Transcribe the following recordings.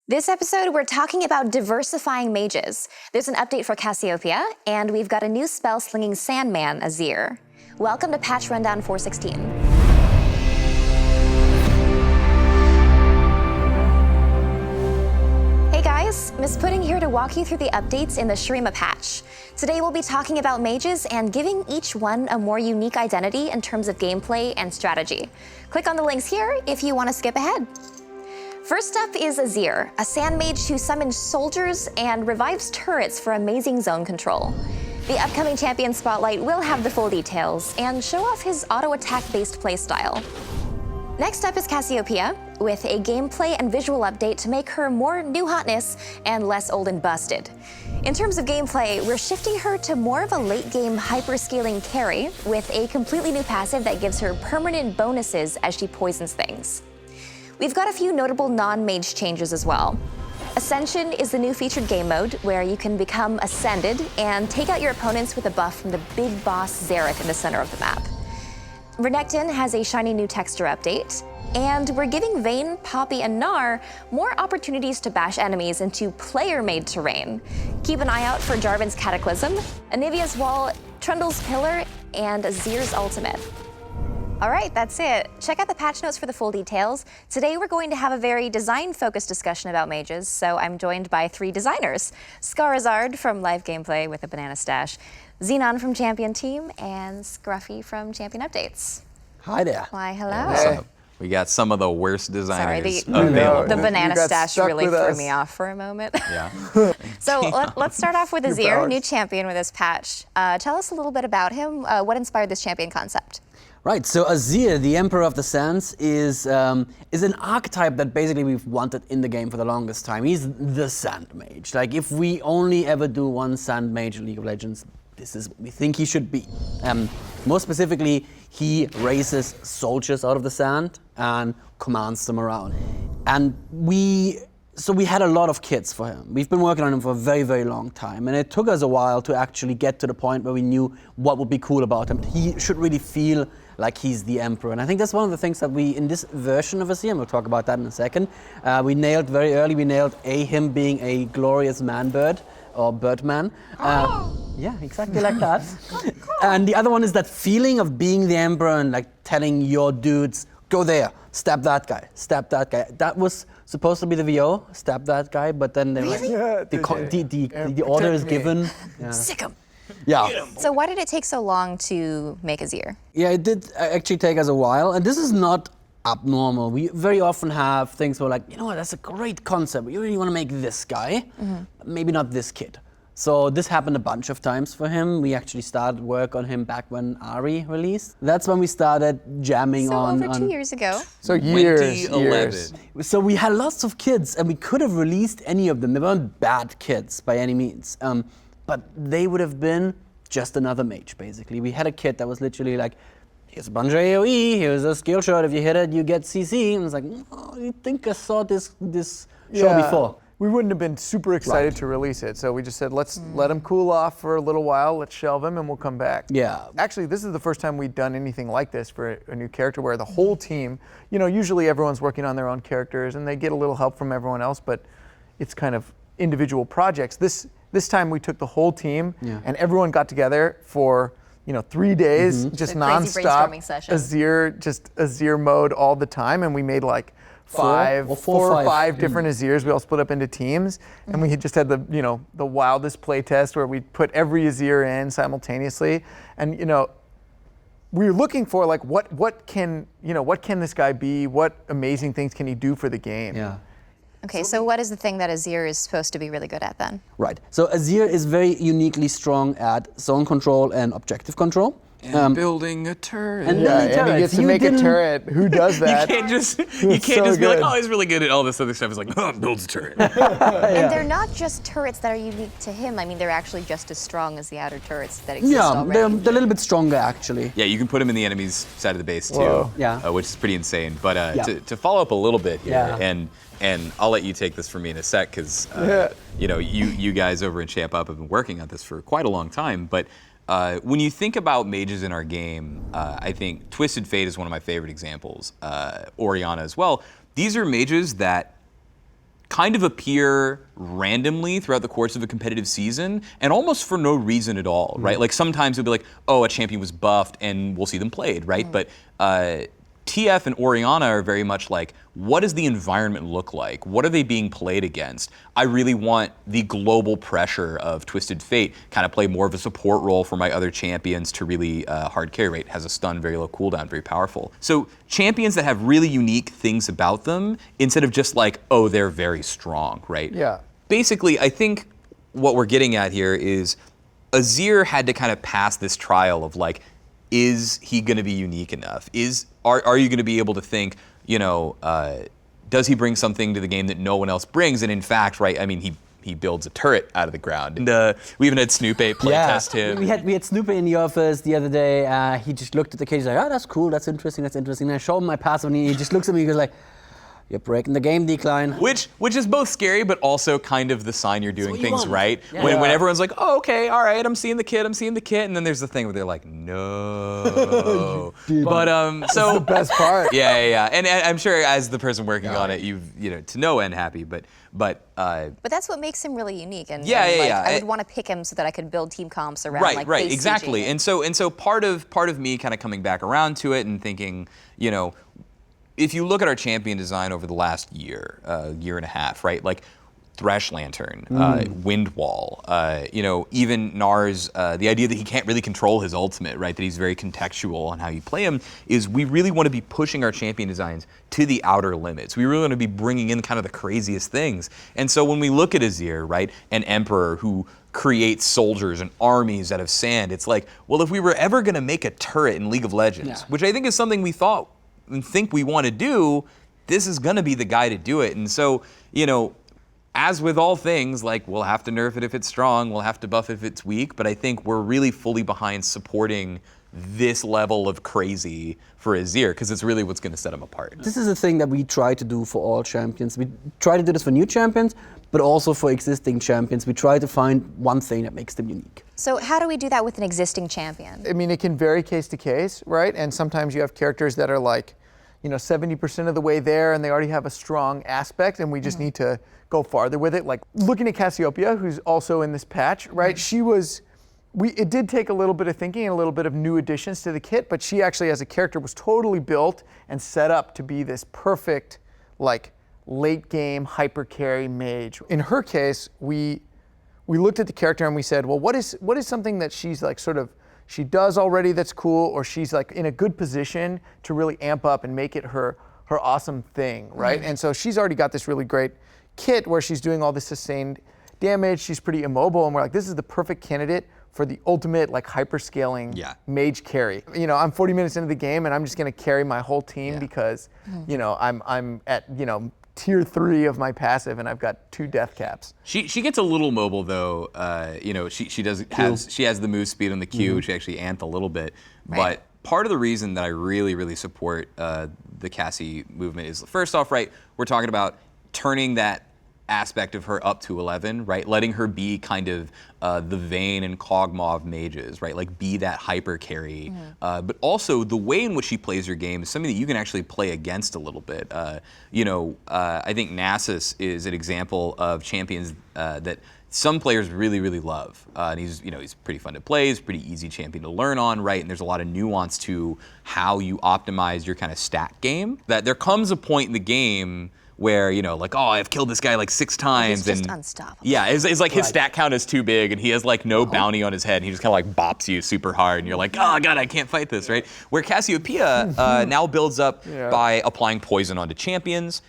This episode, we're talking about diversifying mages. There's an update for Cassiopeia, and we've got a new spell-slinging Sandman, Azir. Welcome to Patch Rundown 416. Hey guys, MsPudding here to walk you through the updates in the Shurima patch. Today we'll be talking about mages and giving each one a more unique identity in terms of gameplay and strategy. Click on the links here if you want to skip ahead. First up is Azir, a sand mage who summons soldiers and revives turrets for amazing zone control. The upcoming champion spotlight will have the full details and show off his auto-attack-based playstyle. Next up is Cassiopeia, with a gameplay and visual update to make her more new hotness and less old and busted. In terms of gameplay, we're shifting her to more of a late-game hyper-scaling carry with a completely new passive that gives her permanent bonuses as she poisons things. We've got a few notable non-mage changes as well. Ascension is the new featured game mode where you can become ascended and take out your opponents with a buff from the big boss Xerath in the center of the map. Renekton has a shiny new texture update, and we're giving Vayne, Poppy, and Gnar more opportunities to bash enemies into player-made terrain. Keep an eye out for Jarvan's Cataclysm, Anivia's Wall, Trundle's Pillar, and Azir's Ultimate. All right, that's it. Check out the patch notes for the full details. Today we're going to have a very design-focused discussion about mages, so I'm joined by three designers. Scarizard from Live Gameplay with a banana stash, Zenon from Champion Team, and Scruffy from Champion Updates. Hi there. Why, hello. Hey. We got some of the worst designers Sorry, available. the banana got stash stuck really with threw us. me off for a moment. Yeah. So let's start off with Azir, powers. new champion with this patch. Tell us a little bit about him. What inspired this champion concept? Right, so Azir, the Emperor of the Sands, is an archetype that basically we've wanted in the game for the longest time. He's the Sand Mage. Like, if we only ever do one Sand Mage in League of Legends, this is what we think he should be. More specifically, he raises soldiers out of the sand and commands them around. And so we had a lot of kits for him. We've been working on him for a very, very long time. And it took us a while to actually get to the point where we knew what would be cool about him. He should really feel like he's the Emperor. And I think that's one of the things that we, in this version of Azir, and we'll talk about that in a second, we nailed very early. We nailed him being a glorious man-bird, or birdman. Yeah, exactly like that. And the other one is that feeling of being the Emperor and like telling your dudes, go there, stab that guy, stab that guy. That was supposed to be the VO, stab that guy, but then they were like, the order is given. Yeah. Sick him. Yeah. So why did it take so long to make Azir? Yeah, it did actually take us a while, and this is not abnormal. We very often have things where like, you know what, that's a great concept, but you really want to make this guy, maybe not this kid. So this happened a bunch of times for him. We actually started work on him back when Ari released. That's when we started jamming So on. over 2 years ago. So years. 2011. So we had lots of kids, and we could have released any of them. They weren't bad kids by any means, but they would have been just another mage, basically. We had a kit that was literally like, here's a bunch of AoE, here's a skill shot, if you hit it, you get CC. And it's like, oh, you think I saw this show before. We wouldn't have been super excited to release it, so we just said, let's let him cool off for a little while, let's shelve him, and we'll come back. Yeah. Actually, this is the first time we've done anything like this for a new character where the whole team, you know, usually everyone's working on their own characters and they get a little help from everyone else, but it's kind of individual projects. This time we took the whole team and everyone got together for 3 days, just A crazy nonstop brainstorming session. Azir mode all the time, and we made like four or five different Azirs. We all split up into teams, and we had just had the wildest play test where we put every Azir in simultaneously, and we were looking for like what can this guy be? What amazing things can he do for the game? Yeah. Okay, so what is the thing that Azir is supposed to be really good at then? Right. So Azir is very uniquely strong at zone control and objective control. And building a turret. And Yeah, building and he gets turrets. to You make a didn't- turret. Who does that? You can't just so be like, good. oh, he's really good at all this other stuff. It's like, oh, builds a turret. And they're not just turrets that are unique to him. I mean, they're actually just as strong as the outer turrets that exist Yeah, already. they're a little bit stronger actually. Yeah, you can put him in the enemy's side of the base too, Whoa. Yeah. which is pretty insane. But Yeah. to follow up a little bit here, Yeah. and I'll let you take this from me in a sec, because you guys over in Champ Up have been working on this for quite a long time. But when you think about mages in our game, I think Twisted Fate is one of my favorite examples. Orianna as well. These are mages that kind of appear randomly throughout the course of a competitive season and almost for no reason at all, right? Like sometimes it'll be like, oh, a champion was buffed and we'll see them played, right? But TF and Orianna are very much like, what does the environment look like? What are they being played against? I really want the global pressure of Twisted Fate kind of play more of a support role for my other champions to really hard carry rate. Has a stun, very low cooldown, very powerful. So champions that have really unique things about them instead of just like, oh, they're very strong, right? Yeah. Basically, I think what we're getting at here is Azir had to kind of pass this trial of like, is he going to be unique enough? Are you going to be able to think, you know, does he bring something to the game that no one else brings? And in fact, right, I mean, he builds a turret out of the ground. And we even had Snoopy playtest him. We had Snoopy in the office the other day. He just looked at the cage, he's like, oh, that's cool, that's interesting. And I show him my passive, and he just looks at me, he goes like, you're breaking the game, Decline. Which is both scary, but also kind of the sign you're doing things right. Yeah. When everyone's like, oh, okay, all right, I'm seeing the kit, and then there's the thing where they're like, no. But so the best part. Yeah. And I'm sure as the person working on it, you've to no end happy, but that's what makes him really unique. And yeah. I would want to pick him so that I could build team comps around right, exactly. And so part of me kind of coming back around to it and thinking, if you look at our champion design over the last year and a half, right? Like Thresh Lantern, Windwall, even Nars, the idea that he can't really control his ultimate, right? That he's very contextual on how you play him, is we really want to be pushing our champion designs to the outer limits. We really want to be bringing in kind of the craziest things. And so when we look at Azir, right, an Emperor who creates soldiers and armies out of sand, it's like, well, if we were ever going to make a turret in League of Legends, which I think is something we thought and think we want to do, this is going to be the guy to do it. And so, as with all things, like we'll have to nerf it if it's strong, we'll have to buff it if it's weak, but I think we're really fully behind supporting this level of crazy for Azir, because it's really what's going to set him apart. This is a thing that we try to do for all champions. We try to do this for new champions, but also for existing champions. We try to find one thing that makes them unique. So how do we do that with an existing champion? I mean, it can vary case to case, right? And sometimes you have characters that are like, 70% of the way there and they already have a strong aspect and we just need to go farther with it. Like looking at Cassiopeia, who's also in this patch, right? It did take a little bit of thinking and a little bit of new additions to the kit, but she actually as a character was totally built and set up to be this perfect, like late game hypercarry mage. In her case, we looked at the character and we said, well, what is something that she's like sort of she does already that's cool, or she's like in a good position to really amp up and make it her awesome thing, right? And so she's already got this really great kit where she's doing all this sustained damage. She's pretty immobile, and we're like, this is the perfect candidate for the ultimate like hyper-scaling mage carry. I'm 40 minutes into the game and I'm just gonna carry my whole team because I'm at tier 3 of my passive and I've got 2 death caps. She gets a little mobile though. She has the move speed on the Q, which actually amped a little bit. Right. But part of the reason that I really, really support the Cassie movement is, first off, right, we're talking about turning that aspect of her up to 11, right? Letting her be kind of the Vayne and Kog'Maw of mages, right? Like be that hyper carry. But also the way in which she plays her game is something that you can actually play against a little bit. I think Nasus is an example of champions that some players really, really love. And he's pretty fun to play, he's a pretty easy champion to learn on, right? And there's a lot of nuance to how you optimize your kind of stat game. That there comes a point in the game where, like, oh, I've killed this guy like 6 times. He's just unstoppable. Yeah, it's like his stat count is too big and he has like no bounty on his head and he just kind of like bops you super hard and you're like, oh God, I can't fight this, right? Where Cassiopeia now builds up by applying poison onto champions,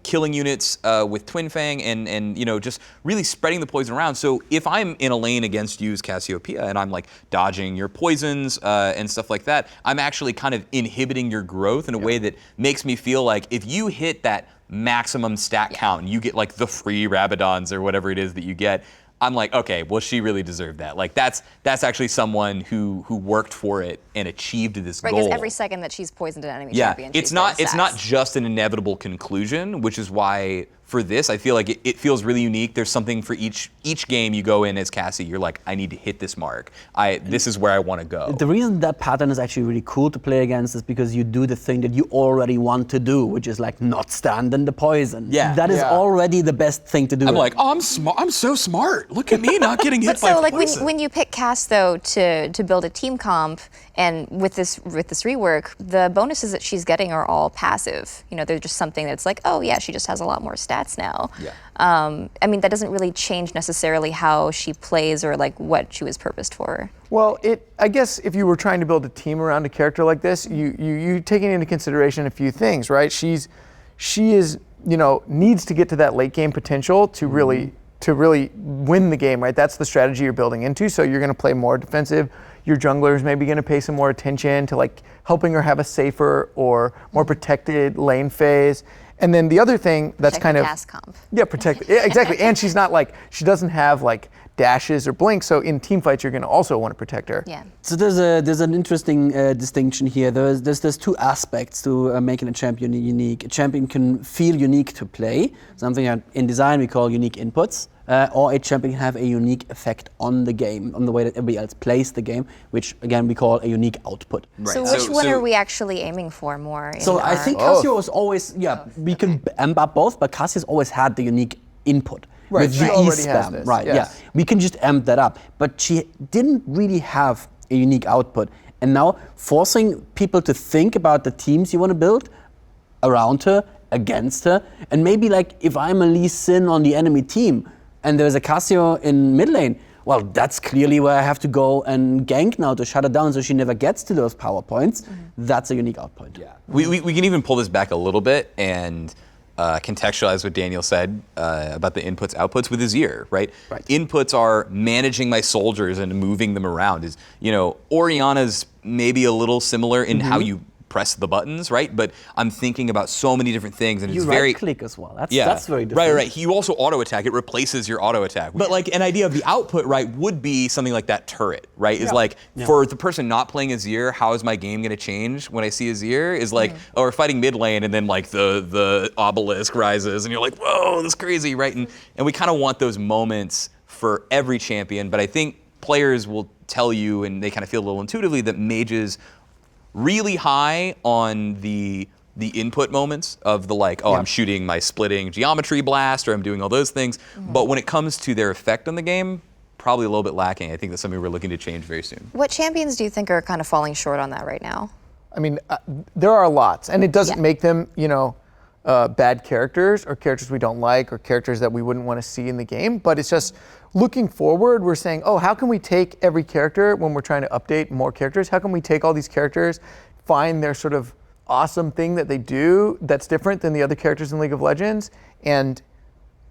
killing units with Twin Fang and just really spreading the poison around. So if I'm in a lane against you as Cassiopeia and I'm like dodging your poisons and stuff like that, I'm actually kind of inhibiting your growth in a way that makes me feel like if you hit that maximum stat count and you get like the free Rabadons or whatever it is that you get, I'm like, okay, well, she really deserved that. Like that's actually someone who worked for it and achieved this goal. Right, because every second that she's poisoned an enemy champion, it's not just an inevitable conclusion, which is why for this, I feel like it feels really unique. There's something for each game you go in as Cassie. You're like, I need to hit this mark. This is where I want to go. The reason that pattern is actually really cool to play against is because you do the thing that you already want to do, which is like not stand in the poison. Yeah. That is already the best thing to do. I'm like, oh, I'm smart. I'm so smart. Look at me not getting hit by like poison. when you pick Cass though to build a team comp, and with this rework, the bonuses that she's getting are all passive. You know, they're just something that's like, oh yeah, she just has a lot more stats now. Yeah. I mean, that doesn't really change necessarily how she plays or like what she was purposed for. Well, I guess if you were trying to build a team around a character like this, you taking into consideration a few things, right? She is, you know, needs to get to that late game potential to really win the game, right? That's the strategy you're building into. So you're going to play more defensive. Your jungler's maybe going to pay some more attention to like helping her have a safer or more protected lane phase. And then the other thing that's kind of comp. Yeah, exactly. And she's not like, she doesn't have like dashes or blinks. So in team fights, you're going to also want to protect her. Yeah. So there's an interesting distinction here. There's two aspects to making a champion unique. A champion can feel unique to play, something that in design we call unique inputs. Or a champion can have a unique effect on the game, on the way that everybody else plays the game, which again we call a unique output. Right. So which one are we actually aiming for more? So I think Cassia was always, we can amp up both, but Cassia's always had the unique input. Right, with she the already has spam, this, right? yes. Yeah, we can just amp that up, but she didn't really have a unique output. And now forcing people to think about the teams you want to build around her, against her, and maybe like if I'm a Lee Sin on the enemy team, and there's a Cassia in mid lane, well, that's clearly where I have to go and gank now to shut her down so she never gets to those power points. That's a unique output. Yeah. We can even pull this back a little bit and contextualize what Daniel said about the inputs, outputs with Azir, right? Inputs are managing my soldiers and moving them around. Is, you know, Orianna's maybe a little similar in how you press the buttons, right? But I'm thinking about so many different things, and You it's very right-click as well. That's very different. Right. You also auto attack. It replaces your auto attack. But like an idea of the output, right, would be something like that turret, right? Is like for the person not playing Azir, how is my game going to change when I see Azir? Is like, oh, we're fighting mid lane, and then like the obelisk rises, and you're like, whoa, that's crazy, right? And we kind of want those moments for every champion. But I think players will tell you, and they kind of feel a little intuitively, that mages really high on the input moments of the like, I'm shooting my splitting geometry blast, or I'm doing all those things. But when it comes to their effect on the game, probably a little bit lacking. I think that's something we're looking to change very soon. What champions do you think are kind of falling short on that right now? I mean, there are lots, and it doesn't make them, you know, bad characters or characters we don't like or characters that we wouldn't want to see in the game. But it's just looking forward, we're saying, oh, how can we take every character when we're trying to update more characters? How can we take all these characters, find their sort of awesome thing that they do that's different than the other characters in League of Legends, and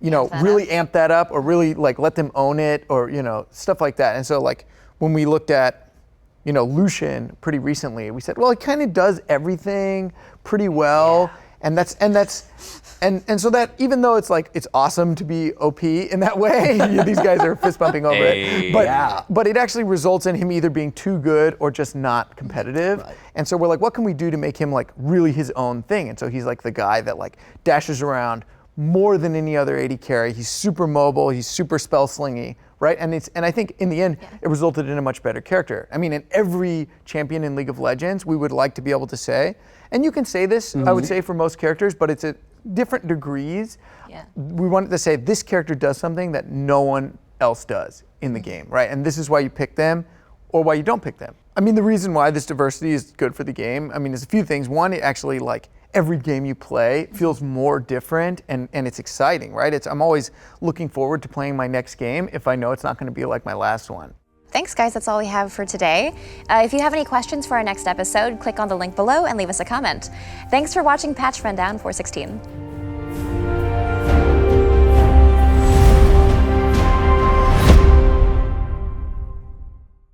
you know, really amp that up, or really like let them own it, or you know, stuff like that. And so like when we looked at, you know, Lucian pretty recently, we said, well, it kind of does everything pretty well. And so that even though it's like it's awesome to be OP in that way, these guys are fist bumping over it. But it actually results in him either being too good or just not competitive. Right. And so we're like, what can we do to make him like really his own thing? And so he's like the guy that like dashes around more than any other AD carry. He's super mobile. He's super spell slingy, right? And I think in the end, it resulted in a much better character. I mean, in every champion in League of Legends, we would like to be able to say, and you can say this, I would say for most characters, but it's at different degrees. Yeah. We wanted to say this character does something that no one else does in the game, right? And this is why you pick them or why you don't pick them. I mean, the reason why this diversity is good for the game, I mean, there's a few things. One, it actually like every game you play feels more different and it's exciting, right? I'm always looking forward to playing my next game if I know it's not going to be like my last one. Thanks, guys. That's all we have for today. If you have any questions for our next episode, click on the link below and leave us a comment. Thanks for watching Patch Rundown 416.